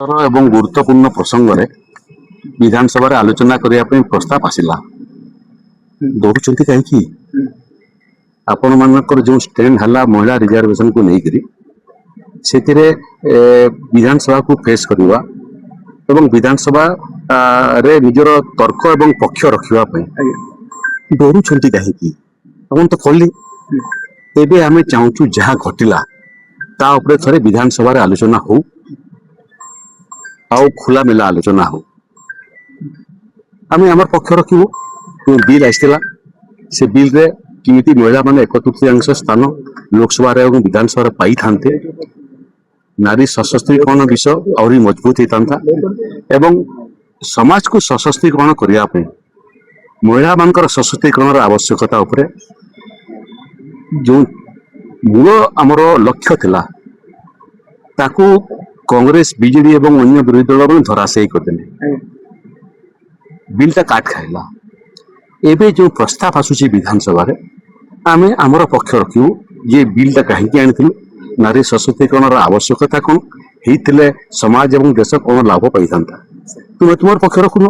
ଏବଂ ଗୁରୁତ୍ୱପୂର୍ଣ୍ଣ ପ୍ରସଙ୍ଗରେ ବିଧାନସଭାରେ ଆଲୋଚନା କରିବା ପାଇଁ ପ୍ରସ୍ତାବ ଆସିଲା। ଦୌଡୁଛନ୍ତି କାହିଁକି? ଆପଣମାନଙ୍କର ଯେଉଁ ଷ୍ଟ୍ରେନ୍ ହେଲା ମହିଳା ରିଜର୍ଭେସନକୁ ନେଇକରି ସେଥିରେ ବିଧାନସଭାକୁ ଫେସ୍ କରିବା ଏବଂ ବିଧାନସଭା ରେ ନିଜର ତର୍କ ଏବଂ ପକ୍ଷ ରଖିବା ପାଇଁ ଡରୁଛନ୍ତି କାହିଁକି? ଆପଣ ତ କହିଲେ ଏବେ ଆମେ ଚାହୁଁଛୁ ଯାହା ଘଟିଲା ତା ଉପରେ ଥରେ ବିଧାନସଭାରେ ଆଲୋଚନା ହଉ ଆଉ ଖୋଲାମେଲା ଆଲୋଚନା ହଉ। ଆମେ ଆମର ପକ୍ଷ ରଖିବୁ। ବିଲ୍ ଆସିଥିଲା, ସେ ବିଲ୍ରେ କେମିତି ମହିଳାମାନେ 1/3 ସ୍ଥାନ ଲୋକସଭାରେ ଏବଂ ବିଧାନସଭାରେ ପାଇଥାନ୍ତେ, ନାରୀ ସଶକ୍ତିକରଣ ବିଷୟ ଆହୁରି ମଜବୁତ ହେଇଥାନ୍ତା ଏବଂ ସମାଜକୁ ସଶକ୍ତିକରଣ କରିବା ପାଇଁ ମହିଳାମାନଙ୍କର ସଶକ୍ତିକରଣର ଆବଶ୍ୟକତା ଉପରେ ଯେଉଁ ମୂଳ ଆମର ଲକ୍ଷ୍ୟ ଥିଲା ତାକୁ କଂଗ୍ରେସ, ବିଜେଡି ଏବଂ ଅନ୍ୟ ବିରୋଧୀ ଦଳମାନେ ଧରାଶେଇ କରିଦେଲେ। ବିଲ୍ଟା କାଟ ଖାଇଲା। ଏବେ ଯେଉଁ ପ୍ରସ୍ତାବ ଆସୁଛି ବିଧାନସଭାରେ ଆମେ ଆମର ପକ୍ଷ ରଖିବୁ ଯେ ବିଲ୍ଟା କାହିଁକି ଆଣିଥିଲୁ, ନାରୀ ସଶକ୍ତିକରଣର ଆବଶ୍ୟକତା କ'ଣ, ହେଇଥିଲେ ସମାଜ ଏବଂ ଦେଶ କ'ଣ ଲାଭ ପାଇଥାନ୍ତା। ତୁମେ ତୁମର ପକ୍ଷ ରଖୁନ।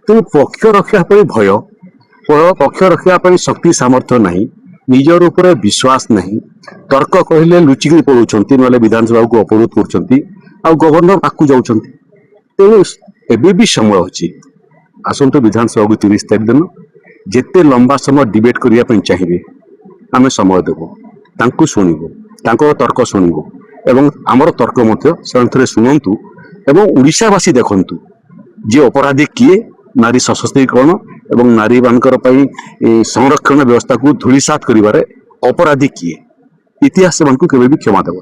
ତେଣୁ ପକ୍ଷ ରଖିବା ପାଇଁ ଭୟ, ପକ୍ଷ ରଖିବା ପାଇଁ ଶକ୍ତି ସାମର୍ଥ୍ୟ ନାହିଁ, ନିଜର ଉପରେ ବିଶ୍ୱାସ ନାହିଁ, ତର୍କ କହିଲେ ଲୁଚିକି ପଳଉଛନ୍ତି, ନହେଲେ ବିଧାନସଭାକୁ ଅବରୋଧ କରୁଛନ୍ତି ଆଉ ଗଭର୍ଣ୍ଣର ପାଖକୁ ଯାଉଛନ୍ତି। ତେଣୁ ଏବେ ବି ସମୟ ଅଛି। ଆସନ୍ତୁ ବିଧାନସଭାକୁ 30 ତାରିଖ ଦିନ ଯେତେ ଲମ୍ବା ସମୟ ଡିବେଟ୍ କରିବା ପାଇଁ ଚାହିଁବେ ଆମେ ସମୟ ଦେବୁ, ତାଙ୍କୁ ଶୁଣିବୁ, ତାଙ୍କର ତର୍କ ଶୁଣିବୁ ଏବଂ ଆମର ତର୍କ ମଧ୍ୟ ସେମାନେ ଥରେ ଶୁଣନ୍ତୁ ଏବଂ ଓଡ଼ିଶାବାସୀ ଦେଖନ୍ତୁ ଯେ ଅପରାଧୀ କିଏ, ନାରୀ ସଶକ୍ତିକରଣ ଏବଂ ନାରୀମାନଙ୍କର ପାଇଁ ସଂରକ୍ଷଣ ବ୍ୟବସ୍ଥାକୁ ଧୂଳିସାତ କରିବାରେ ଅପରାଧୀ କିଏ। ଇତିହାସ ସେମାନଙ୍କୁ କେବେ ବି କ୍ଷମା ଦେବ।